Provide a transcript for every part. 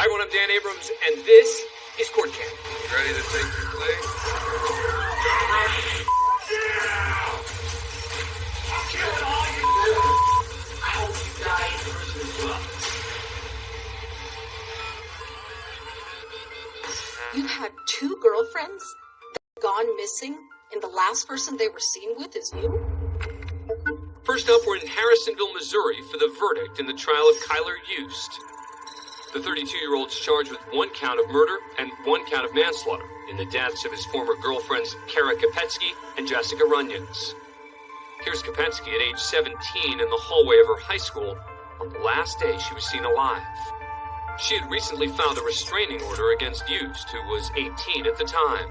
Hi, everyone, I'm Dan Abrams, and this is Court Camp. Ready to take your place? Yeah! I'll kill all you do. I hope you die in prison as well. You've had 2 girlfriends that have gone missing, and the last person they were seen with is you? First up, we're in Harrisonville, Missouri for the verdict in the trial of Kyler Yost. The 32-year-old's charged with 1 count of murder and 1 count of manslaughter in the deaths of his former girlfriends Kara Kopetsky and Jessica Runyons. Here's Kopetsky at age 17 in the hallway of her high school on the last day she was seen alive. She had recently filed a restraining order against Yost, who was 18 at the time.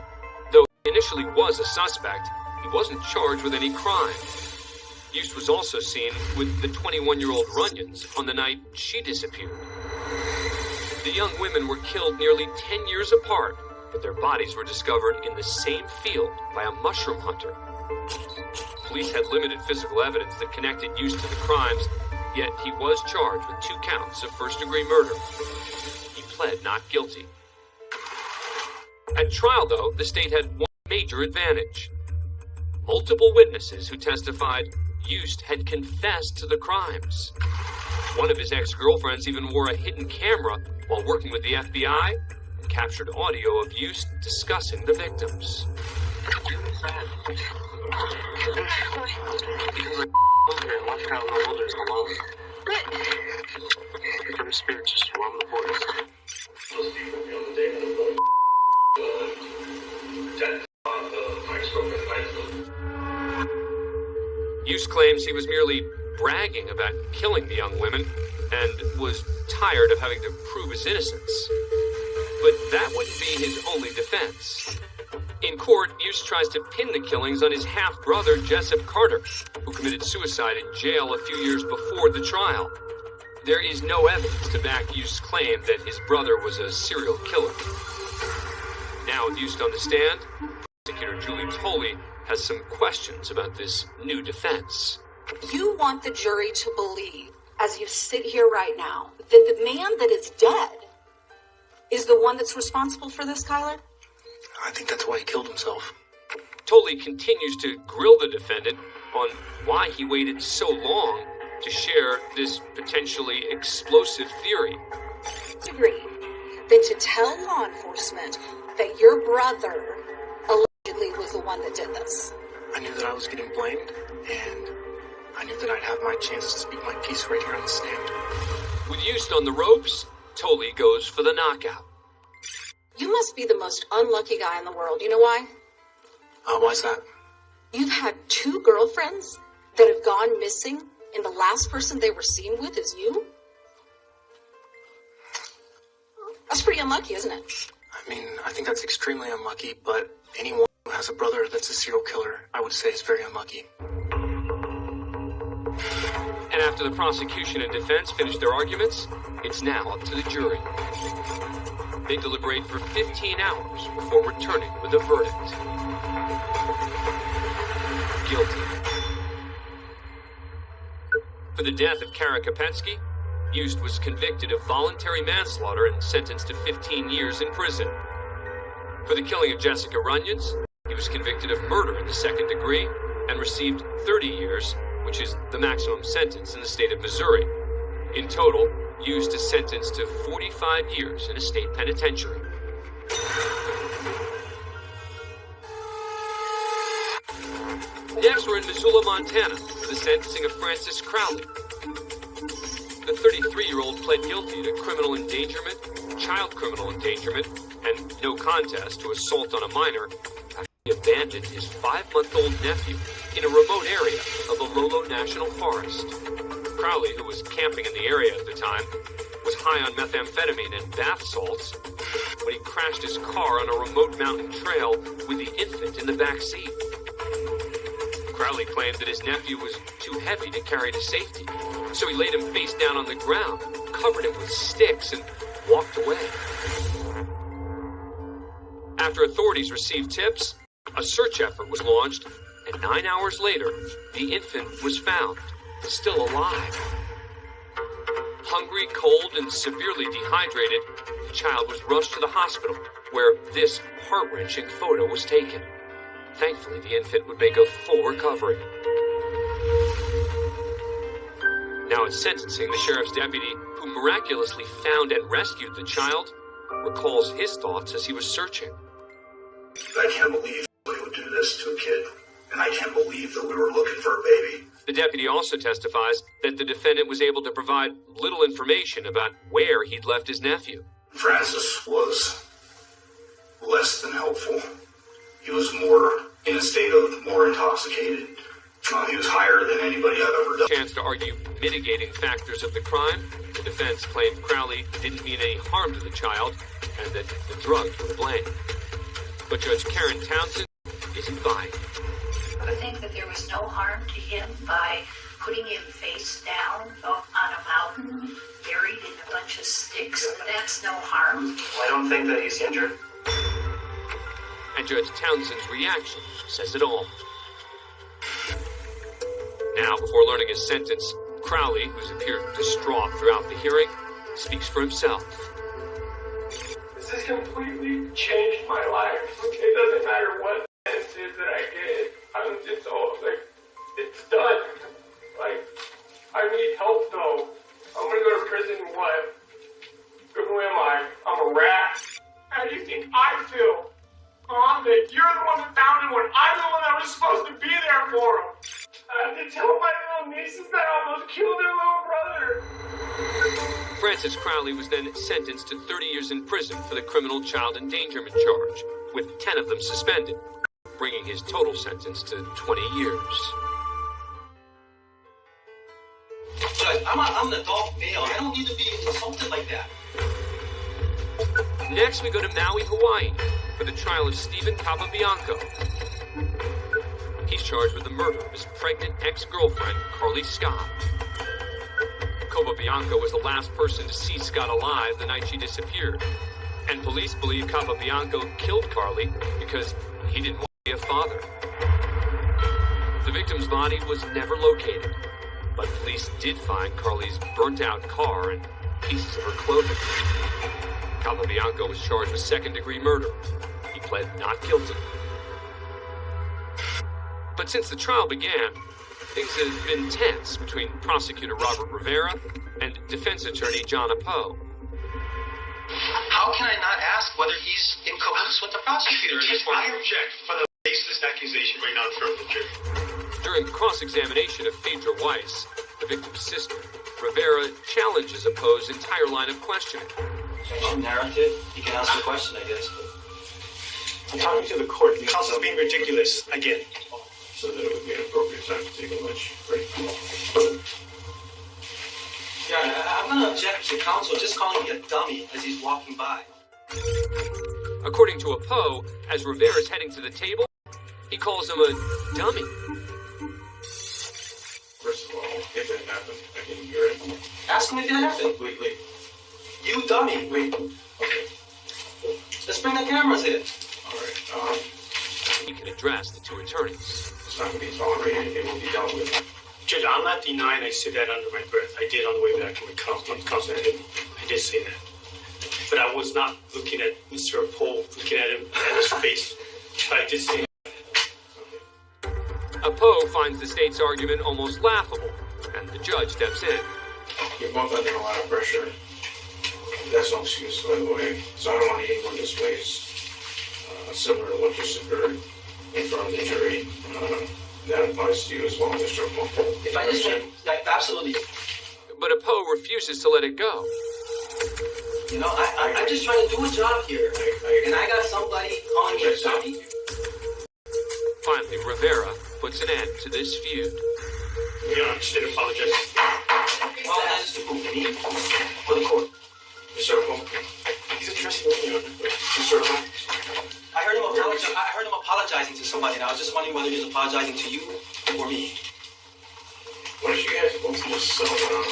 Though he initially was a suspect, he wasn't charged with any crime. Yost was also seen with the 21-year-old Runyons on the night she disappeared. The young women were killed nearly 10 years apart, but their bodies were discovered in the same field by a mushroom hunter. Police had limited physical evidence that connected Yost to the crimes, yet he was charged with 2 counts of first-degree murder. He pled not guilty. At trial, though, the state had one major advantage. Multiple witnesses who testified Yost had confessed to the crimes. One of his ex-girlfriends even wore a hidden camera while working with the FBI and captured audio of Yost discussing the victims. Spirits just roam the forest. Yost claims he was merely bragging about killing the young women and was tired of having to prove his innocence. But that wouldn't be his only defense. In court, Yost tries to pin the killings on his half-brother, Jessup Carter, who committed suicide in jail a few years before the trial. There is no evidence to back Yost's claim that his brother was a serial killer. Now, with Yost on the stand, prosecutor Julie Tolley has some questions about this new defense. You want the jury to believe, as you sit here right now, that the man that is dead is the one that's responsible for this, Kyler? I think that's why he killed himself. Tolley continues to grill the defendant on why he waited so long to share this potentially explosive theory. Agree. Then to tell law enforcement that your brother allegedly was the one that did this. I knew that I was getting blamed, and I knew that I'd have my chance to speak my piece right here on the stand. With Yost on the ropes, Tolley goes for the knockout. You must be the most unlucky guy in the world. You know why? Why's that? You've had 2 girlfriends that have gone missing, and the last person they were seen with is you? That's pretty unlucky, isn't it? I mean, I think that's extremely unlucky, but anyone who has a brother that's a serial killer, I would say is very unlucky. And after the prosecution and defense finish their arguments, it's now up to the jury. They deliberate for 15 hours before returning with a verdict. Guilty. For the death of Kara Kopetsky, Yost was convicted of voluntary manslaughter and sentenced to 15 years in prison. For the killing of Jessica Runyons, he was convicted of murder in the 2nd degree and received 30 years, which is the maximum sentence in the state of Missouri. In total, Yost is sentenced to 45 years in a state penitentiary. Next, we're in Missoula, Montana, for the sentencing of Francis Crowley. The 33-year-old pled guilty to criminal endangerment, child criminal endangerment, and no contest to assault on a minor after he abandoned his 5-month-old nephew in a remote area of the Lolo National Forest. Crowley, who was camping in the area at the time, was high on methamphetamine and bath salts when he crashed his car on a remote mountain trail with the infant in the back seat. Crowley claimed that his nephew was too heavy to carry to safety, so he laid him face down on the ground, covered him with sticks, and walked away. After authorities received tips, a search effort was launched, and 9 hours later, the infant was found, still alive. Hungry, cold, and severely dehydrated, the child was rushed to the hospital, where this heart-wrenching photo was taken. Thankfully, the infant would make a full recovery. Now at sentencing, the sheriff's deputy, who miraculously found and rescued the child, recalls his thoughts as he was searching. I can't believe they would do this to a kid, and I can't believe that we were looking for a baby. The deputy also testifies that the defendant was able to provide little information about where he'd left his nephew. Francis was less than helpful. He was more in a state of more intoxicated. He was higher than anybody I've ever done. Chance to argue mitigating factors of the crime. The defense claimed Crowley didn't mean any harm to the child and that the drugs were to blame. But Judge Karen Townsend isn't buying. I think that there was no harm to him by putting him face down on a mountain, buried in a bunch of sticks. That's no harm. I don't think that he's injured. And Judge Townsend's reaction says it all. Now, before learning his sentence, Crowley, who's appeared distraught throughout the hearing, speaks for himself. This has completely changed my life. It doesn't matter what sentence it is that I get. I'm just all like, it's done. Like, I need help though. I'm gonna go to prison and what? Who am I? I'm a rat. How do you think I feel? That you're the one that found him when I'm the one that was supposed to be there for him. I have to tell my little nieces that I almost killed their little brother. Francis Crowley was then sentenced to 30 years in prison for the criminal child endangerment charge, with 10 of them suspended, bringing his total sentence to 20 years. Judge, I'm an adult male. I don't need to be assaulted like that. Next, we go to Maui, Hawaii, for the trial of Stephen Capabianco. He's charged with the murder of his pregnant ex-girlfriend, Carly Scott. Capabianco was the last person to see Scott alive the night she disappeared, and police believe Capabianco killed Carly because he didn't want to be a father. The victim's body was never located, but police did find Carly's burnt-out car and pieces of her clothing. Capabianco was charged with second-degree murder. He pled not guilty. But since the trial began, things have been tense between prosecutor Robert Rivera and defense attorney John Apo. How can I not ask whether he's in cahoots with the prosecutor? I object for the baseless accusation right now in front of the jury. During cross-examination of Phaedra Weiss, the victim's sister, Rivera challenges Apo's entire line of questioning. Narrative, you can ask the question, I guess. I'm talking to the court. The counsel's being ridiculous again. So that it would be an appropriate time to take a lunch break. Yeah, I'm going to object to counsel just calling me a dummy as he's walking by. According to Apo, as Rivera's heading to the table, he calls him a dummy. First of all, if it happened, I didn't hear it. Ask him if it happened. Wait. You dummy. Wait. Okay. Let's bring the cameras in. All right. He can address the two attorneys. It's not going to be tolerated. It will be dealt with. Judge, I'm not denying I said that under my breath. I did on the way back to my counsel. I did say that. But I was not looking at Mr. Apo, looking at him at his face. But I did say that. Apo finds the state's argument almost laughable, and the judge steps in. You're both under a lot of pressure. That's no excuse, by the way. So I don't want anyone displays similar to what just occurred in front of the jury. That applies to you as well, Mr. Apo. If I just like, absolutely. But Apo refuses to let it go. You know, I'm just trying to do a job here. And I got somebody calling me a dummy. Finally, Rivera puts an end to this feud. You understand, apologize. Apologize to who? Me? For the court? Mr. Apo. He's addressing me. Mr. Apo. I heard him apologizing to somebody, and I was just wondering whether he was apologizing to you or me. Why don't you guys both just settle down?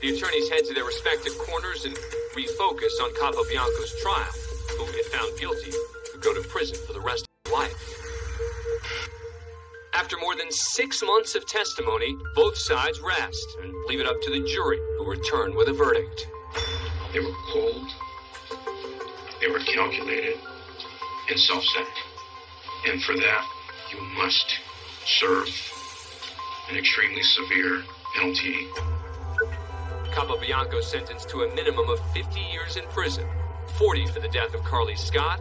The attorneys head to their respective corners and refocus on Capabianco's trial, who, if found guilty, would go to prison for the rest of his life. After more than 6 months of testimony, both sides rest and leave it up to the jury, who who return with a verdict. They were cold, they were calculated, and self-centered. And for that, you must serve an extremely severe penalty. Capobianco sentenced to a minimum of 50 years in prison, 40 for the death of Carly Scott,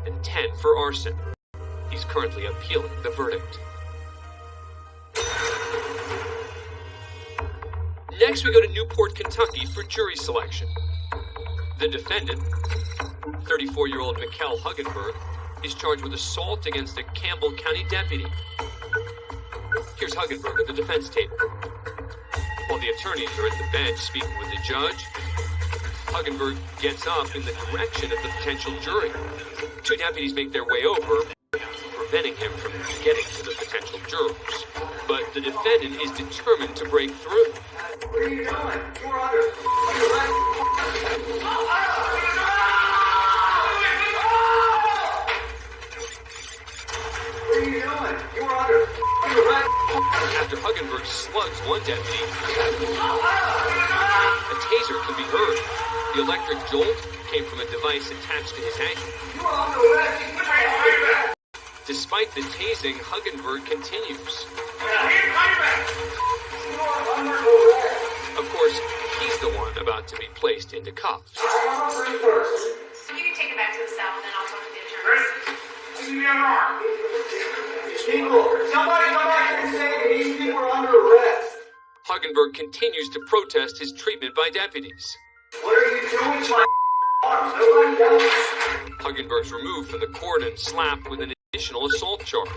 and 10 for arson. He's currently appealing the verdict. Next, we go to Newport, Kentucky for jury selection. The defendant, 34-year-old Mikkel Huggenberg, is charged with assault against a Campbell County deputy. Here's Huggenberg at the defense table. While the attorneys are at the bench speaking with the judge, Huggenberg gets up in the direction of the potential jury. Two deputies make their way over, preventing him from getting to the potential jurors. But the defendant is determined to break through. What are you doing? You're under arrest. What are you doing? You're under arrest. After Huggenberg slugs one deputy, a taser can be heard. The electric jolt came from a device attached to his ankle. You're under arrest. Despite the tasing, Huggenberg continues. Of course, he's the one about to be placed into cuffs. You can take it back to the cell, and then I'll talk to the attorney. Give me the other arm. These people, somebody come back and say these people are under arrest. Huggenberg continues to protest his treatment by deputies. What are you doing to my arms? Nobody else. Huggenberg's removed from the court and slapped with an additional assault charge.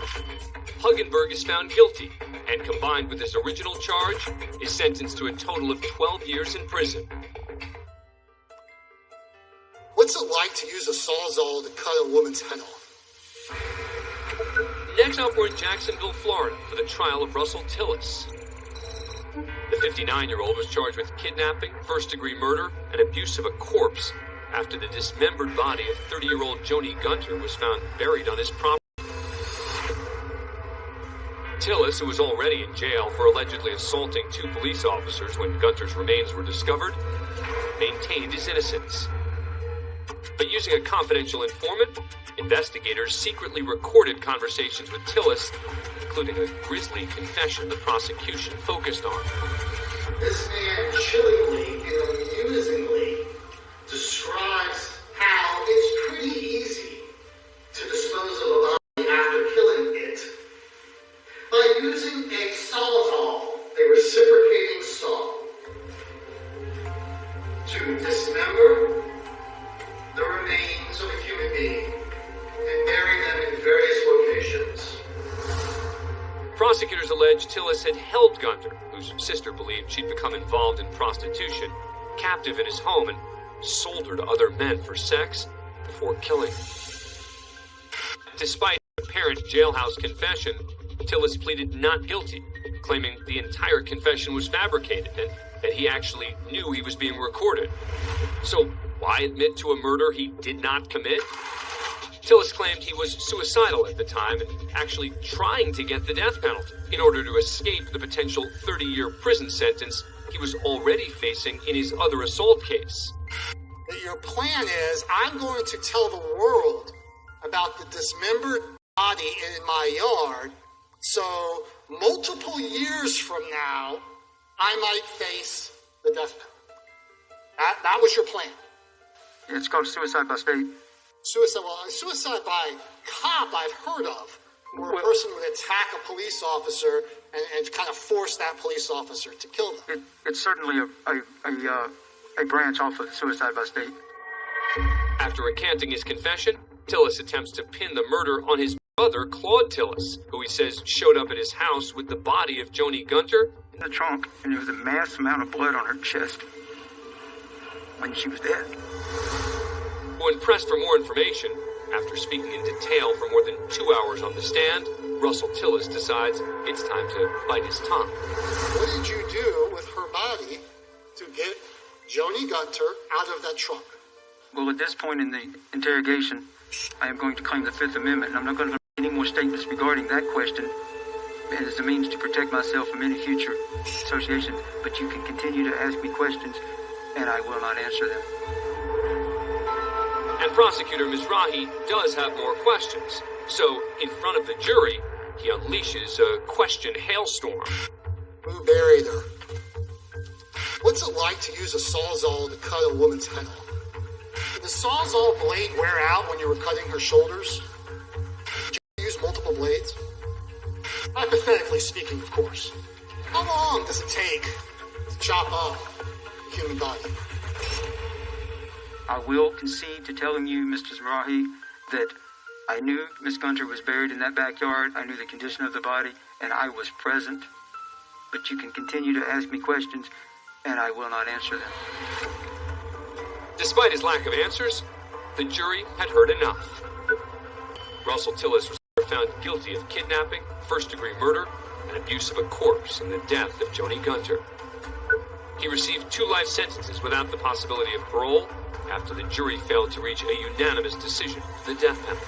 Huggenberg is found guilty, and combined with his original charge, is sentenced to a total of 12 years in prison. What's it like to use a sawzall to cut a woman's head off? Next up, we're in Jacksonville, Florida, for the trial of Russell Tillis. The 59-year-old was charged with kidnapping, first-degree murder, and abuse of a corpse after the dismembered body of 30-year-old Joni Gunter was found buried on his property. Tillis, who was already in jail for allegedly assaulting two police officers when Gunter's remains were discovered, maintained his innocence. But using a confidential informant, investigators secretly recorded conversations with Tillis, including a grisly confession the prosecution focused on. This man chillingly and amusingly describes how it's pretty easy to dispose of a body after killing it by using a sawzall, a reciprocating saw, to dismember the remains of a human being and bury them in various locations. Prosecutors allege Tillis had held Gunter, whose sister believed she'd become involved in prostitution, captive in his home and sold her to other men for sex before killing her. Despite an apparent jailhouse confession, Tillis pleaded not guilty, claiming the entire confession was fabricated and that he actually knew he was being recorded. So why admit to a murder he did not commit? Tillis claimed he was suicidal at the time and actually trying to get the death penalty in order to escape the potential 30-year prison sentence he was already facing in his other assault case. Your plan is, I'm going to tell the world about the dismembered body in my yard, so multiple years from now, I might face the death penalty. That was your plan. It's called suicide by state. Suicide by cop I've heard of, where a person would attack a police officer and kind of force that police officer to kill them. It's certainly a branch off of suicide by state. After recanting his confession, Tillis attempts to pin the murder on his brother, Claude Tillis, who he says showed up at his house with the body of Joni Gunter in the trunk, and there was a mass amount of blood on her chest when she was dead. When pressed for more information, after speaking in detail for more than 2 hours on the stand, Russell Tillis decides it's time to bite his tongue. What did you do with her body to get Joni Gunter out of that trunk? Well, at this point in the interrogation, I am going to claim the Fifth Amendment, and I'm not going to make any more statements regarding that question and as a means to protect myself from any future association, but you can continue to ask me questions, and I will not answer them. And Prosecutor Mizrahi does have more questions. So, in front of the jury, he unleashes a question hailstorm. Who buried her? What's it like to use a sawzall to cut a woman's head off? Did the sawzall blade wear out when you were cutting her shoulders? Did you use multiple blades? Hypothetically speaking, of course. How long does it take to chop up a human body? I will concede to telling you, Mr. Mizrahi, that I knew Miss Gunter was buried in that backyard. I knew the condition of the body, and I was present. But you can continue to ask me questions, and I will not answer them. Despite his lack of answers, the jury had heard enough. Russell Tillis was found guilty of kidnapping, first-degree murder, and abuse of a corpse in the death of Joni Gunter. He received 2 life sentences without the possibility of parole after the jury failed to reach a unanimous decision for the death penalty.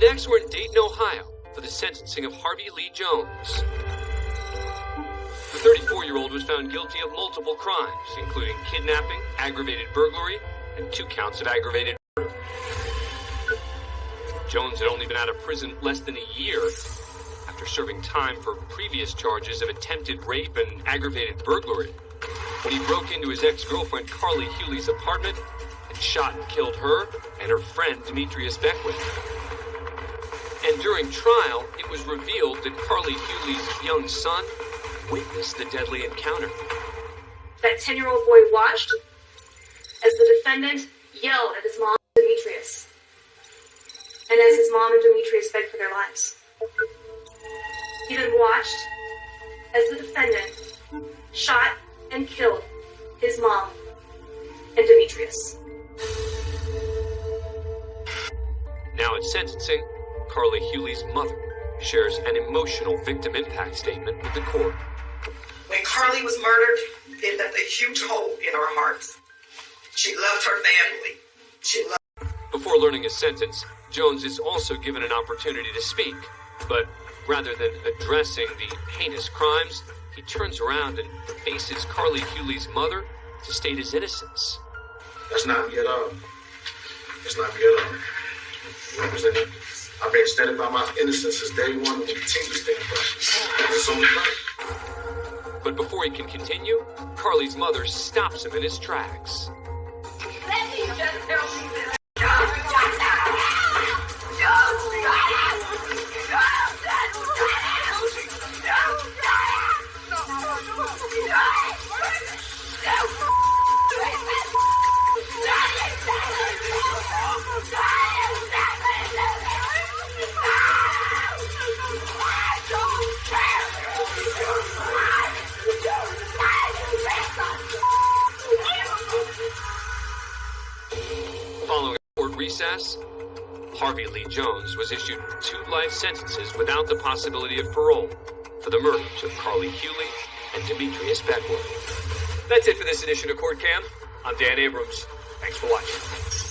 Next, we're in Dayton, Ohio, for the sentencing of Harvey Lee Jones. The 34-year-old was found guilty of multiple crimes, including kidnapping, aggravated burglary, and 2 counts of aggravated murder. Jones had only been out of prison less than a year after serving time for previous charges of attempted rape and aggravated burglary, when he broke into his ex-girlfriend Carly Hewley's apartment and shot and killed her and her friend Demetrius Beckwith. And during trial, it was revealed that Carly Hewley's young son witnessed the deadly encounter. That 10-year-old boy watched as the defendant yelled at his mom, Demetrius, and as his mom and Demetrius begged for their lives. He then watched as the defendant shot and killed his mom and Demetrius. Now at sentencing, Carly Hewley's mother shares an emotional victim impact statement with the court. When Carly was murdered, it left a huge hole in our hearts. She loved her family. She loved... Before learning his sentence, Jones is also given an opportunity to speak, but rather than addressing the heinous crimes, he turns around and faces Carly Hewley's mother to state his innocence. That's not me at all. That's not me at all. Representing, I've been standing by my innocence since day one and continue to stand by it. It's only right. But before he can continue, Carly's mother stops him in his tracks. Let me just tell you that Following a court recess, Harvey Lee Jones was issued 2 life sentences without the possibility of parole for the murders of Carly Hewley and Demetrius Beckwith. That's it for this edition of Court Cam. I'm Dan Abrams. Thanks for watching.